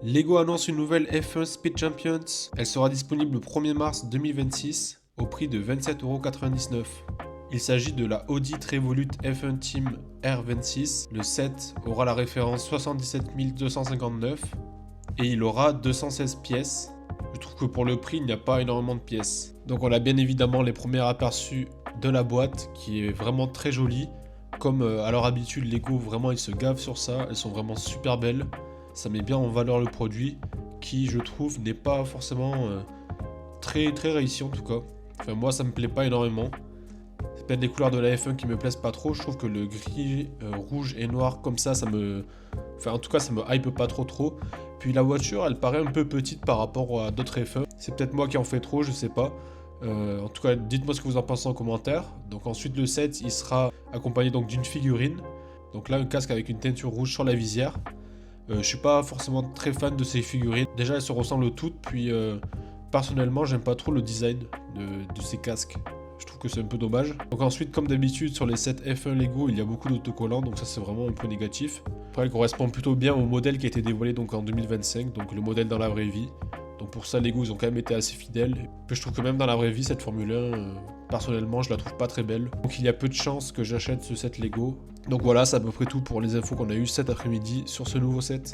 Lego annonce une nouvelle F1 Speed Champions. Elle sera disponible le 1er mars 2026 au prix de 27,99 €. Il s'agit de la Audi Revolut F1 Team R26. Le set aura la référence 77 259 et il aura 216 pièces. Je trouve que pour le prix, il n'y a pas énormément de pièces. Donc on a bien évidemment les premiers aperçus de la boîte qui est vraiment très jolie. Comme à leur habitude, Lego, vraiment ils se gavent sur ça. Elles sont vraiment super belles. Ça met bien en valeur le produit qui, je trouve, n'est pas forcément très réussi en tout cas. Enfin, moi, ça me plaît pas énormément. C'est peut-être les couleurs de la F1 qui me plaisent pas trop. Je trouve que le gris, rouge et noir comme ça me... Enfin, en tout cas, ça me hype pas trop. Puis la voiture, elle paraît un peu petite par rapport à d'autres F1. C'est peut-être moi qui en fais trop, je sais pas. En tout cas, dites-moi ce que vous en pensez en commentaire. Donc ensuite, le set, il sera accompagné donc d'une figurine. Donc là, un casque avec une teinture rouge sur la visière. Je suis pas forcément très fan de ces figurines. Déjà, elles se ressemblent toutes, puis personnellement, j'aime pas trop le design de ces casques. Je trouve que c'est un peu dommage. Donc ensuite, comme d'habitude, sur les sets F1 Lego, il y a beaucoup d'autocollants, donc ça c'est vraiment un peu négatif. Après, elle correspond plutôt bien au modèle qui a été dévoilé donc en 2025, donc le modèle dans la vraie vie. Donc pour ça, Lego, ils ont quand même été assez fidèles. Puis je trouve que même dans la vraie vie, cette Formule 1, personnellement, je la trouve pas très belle. Donc il y a peu de chances que j'achète ce set Lego. Donc voilà, c'est à peu près tout pour les infos qu'on a eues cet après-midi sur ce nouveau set.